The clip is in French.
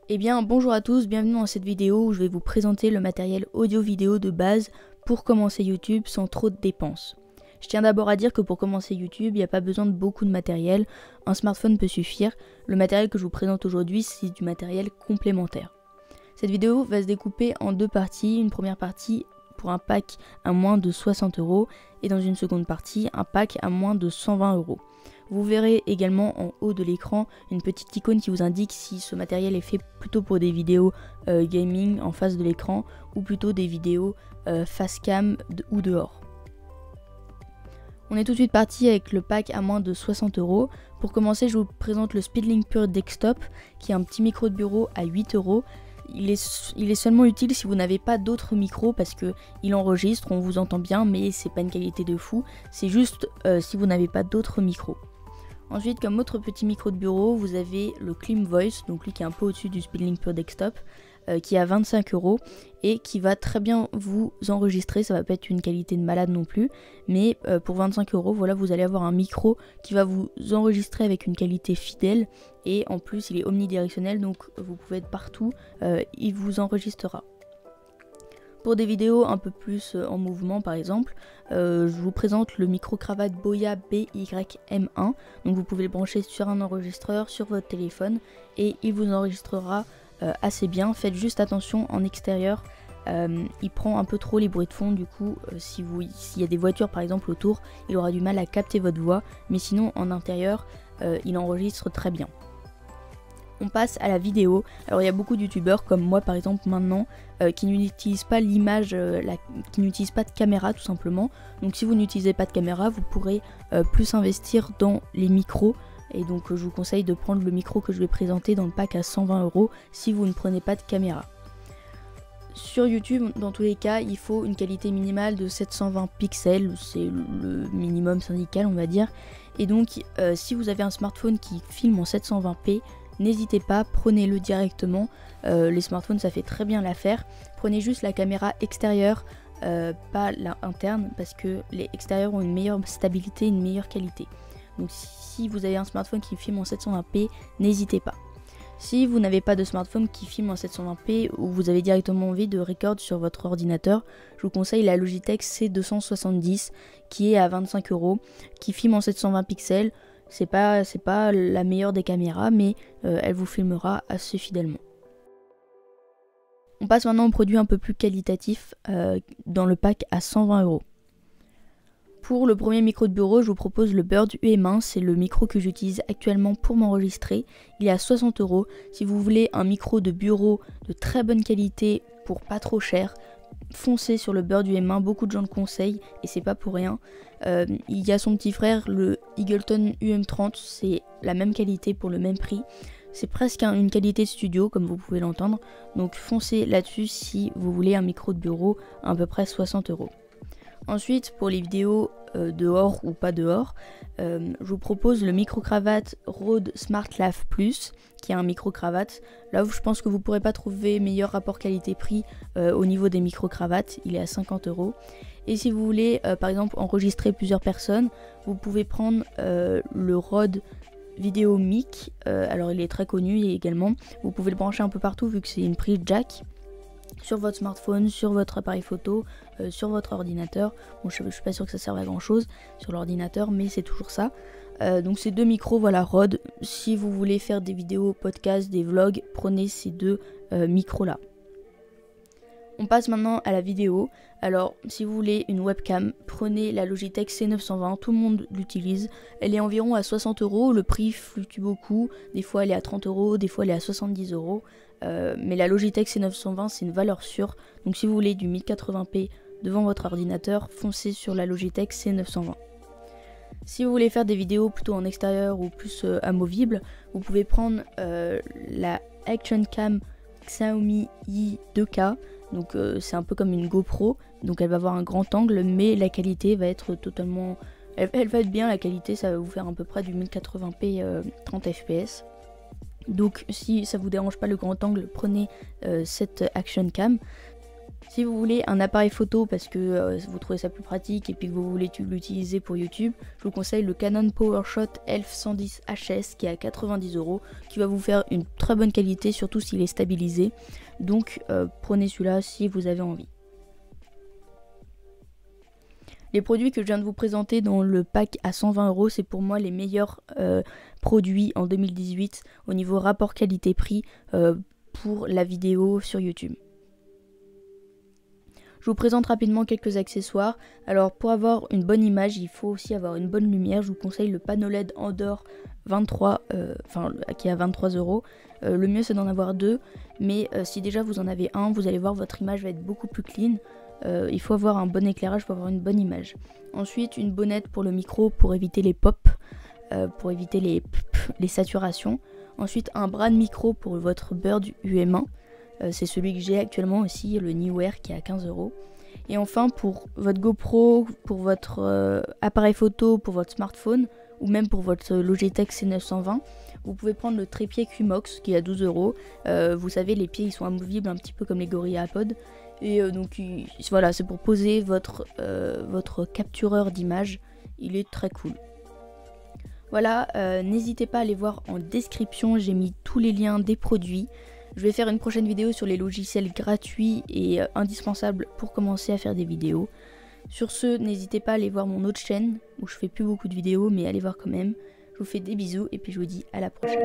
Eh bien bonjour à tous, bienvenue dans cette vidéo où je vais vous présenter le matériel audio-vidéo de base pour commencer YouTube sans trop de dépenses. Je tiens d'abord à dire que pour commencer YouTube, il n'y a pas besoin de beaucoup de matériel, un smartphone peut suffire. Le matériel que je vous présente aujourd'hui, c'est du matériel complémentaire. Cette vidéo va se découper en deux parties, une première partie pour un pack à moins de 60 € et dans une seconde partie, un pack à moins de 120 €. Vous verrez également en haut de l'écran une petite icône qui vous indique si ce matériel est fait plutôt pour des vidéos gaming en face de l'écran ou plutôt des vidéos face cam ou dehors. On est tout de suite parti avec le pack à moins de 60 €. Pour commencer, je vous présente le Speedlink Pure Desktop qui est un petit micro de bureau à 8 €. Il est seulement utile si vous n'avez pas d'autres micros parce que il enregistre, on vous entend bien mais c'est pas une qualité de fou, c'est juste si vous n'avez pas d'autres micros. Ensuite, comme autre petit micro de bureau, vous avez le Clean Voice, donc lui qui est un peu au-dessus du Speedlink Pure Desktop, qui est à 25 € et qui va très bien vous enregistrer. Ça va pas être une qualité de malade non plus, mais pour 25 €, voilà, vous allez avoir un micro qui va vous enregistrer avec une qualité fidèle et en plus il est omnidirectionnel, donc vous pouvez être partout, il vous enregistrera. Pour des vidéos un peu plus en mouvement par exemple, je vous présente le micro-cravate Boya BYM1. Donc vous pouvez le brancher sur un enregistreur, sur votre téléphone et il vous enregistrera assez bien. Faites juste attention en extérieur, il prend un peu trop les bruits de fond, du coup s'il y a des voitures par exemple autour, il aura du mal à capter votre voix, mais sinon en intérieur il enregistre très bien. On passe à la vidéo. Alors il y a beaucoup de youtubeurs comme moi par exemple maintenant qui n'utilisent pas l'image, qui n'utilisent pas de caméra tout simplement. Donc si vous n'utilisez pas de caméra, vous pourrez plus investir dans les micros. Et donc je vous conseille de prendre le micro que je vais présenter dans le pack à 120 € si vous ne prenez pas de caméra. Sur YouTube, dans tous les cas, il faut une qualité minimale de 720 pixels, c'est le minimum syndical on va dire. Et donc si vous avez un smartphone qui filme en 720p, n'hésitez pas, prenez-le directement, les smartphones ça fait très bien l'affaire. Prenez juste la caméra extérieure, pas la interne, parce que les extérieurs ont une meilleure stabilité, une meilleure qualité. Donc si vous avez un smartphone qui filme en 720p, n'hésitez pas. Si vous n'avez pas de smartphone qui filme en 720p ou vous avez directement envie de record sur votre ordinateur, je vous conseille la Logitech C270 qui est à 25 €, qui filme en 720 pixels. C'est pas la meilleure des caméras, mais elle vous filmera assez fidèlement. On passe maintenant au produit un peu plus qualitatif dans le pack à 120 €. Pour le premier micro de bureau, je vous propose le Bird UM1, c'est le micro que j'utilise actuellement pour m'enregistrer. Il est à 60 €. Si vous voulez un micro de bureau de très bonne qualité pour pas trop cher, foncez sur le Bird UM1, beaucoup de gens le conseillent et c'est pas pour rien. Il y a son petit frère, le Eagleton UM30, c'est la même qualité pour le même prix. C'est presque une qualité de studio comme vous pouvez l'entendre, donc foncez là-dessus si vous voulez un micro de bureau à peu près 60 €. Ensuite, pour les vidéos dehors ou pas dehors, je vous propose le micro-cravate Rode SmartLav Plus, qui est un micro-cravate. Là, je pense que vous ne pourrez pas trouver meilleur rapport qualité-prix au niveau des micro-cravates, il est à 50 €. Et si vous voulez, par exemple, enregistrer plusieurs personnes, vous pouvez prendre le Rode Video Mic. Alors, il est très connu également. Vous pouvez le brancher un peu partout vu que c'est une prise jack. Sur votre smartphone, sur votre appareil photo, sur votre ordinateur. Bon, je suis pas sûre que ça serve à grand chose sur l'ordinateur, mais c'est toujours ça. Donc ces deux micros, voilà, Rode. Si vous voulez faire des vidéos, podcasts, des vlogs, prenez ces deux micros là. On passe maintenant à la vidéo. Alors si vous voulez une webcam, prenez la Logitech C920, tout le monde l'utilise. Elle est environ à 60 €, le prix fluctue beaucoup, des fois elle est à 30 €, des fois elle est à 70 €. Mais la Logitech C920 c'est une valeur sûre, donc si vous voulez du 1080p devant votre ordinateur, foncez sur la Logitech C920. Si vous voulez faire des vidéos plutôt en extérieur ou plus amovibles, vous pouvez prendre la Action Cam Xiaomi i2K. Donc c'est un peu comme une GoPro, donc elle va avoir un grand angle, mais la qualité va être totalement... Elle va être bien, la qualité, ça va vous faire à peu près du 1080p 30 fps. Donc si ça vous dérange pas le grand angle, prenez cette Action Cam. Si vous voulez un appareil photo parce que vous trouvez ça plus pratique et puis que vous voulez l'utiliser pour YouTube, je vous conseille le Canon PowerShot ELPH 110 HS qui est à 90 €, qui va vous faire une très bonne qualité, surtout s'il est stabilisé. Donc prenez celui-là si vous avez envie. Les produits que je viens de vous présenter dans le pack à 120 €, c'est pour moi les meilleurs produits en 2018 au niveau rapport qualité-prix pour la vidéo sur YouTube. Je vous présente rapidement quelques accessoires. Alors pour avoir une bonne image, il faut aussi avoir une bonne lumière. Je vous conseille le panneau LED Andor 23, qui est à 23 €. Le mieux c'est d'en avoir deux, mais si déjà vous en avez un, vous allez voir votre image va être beaucoup plus clean. Il faut avoir un bon éclairage pour avoir une bonne image. Ensuite une bonnette pour le micro pour éviter les pops, pour éviter les saturations. Ensuite un bras de micro pour votre Bird UM1. C'est celui que j'ai actuellement aussi, le Neewer qui est à 15 €. Et enfin pour votre GoPro, pour votre appareil photo, pour votre smartphone ou même pour votre Logitech C920, vous pouvez prendre le trépied Qmox qui est à 12 €. Vous savez, les pieds ils sont amovibles un petit peu comme les GorillaPod. Et donc voilà, c'est pour poser votre captureur d'image. Il est très cool. Voilà, n'hésitez pas à aller voir en description, j'ai mis tous les liens des produits. Je vais faire une prochaine vidéo sur les logiciels gratuits et indispensables pour commencer à faire des vidéos. Sur ce, n'hésitez pas à aller voir mon autre chaîne où je fais plus beaucoup de vidéos, mais allez voir quand même. Je vous fais des bisous et puis je vous dis à la prochaine.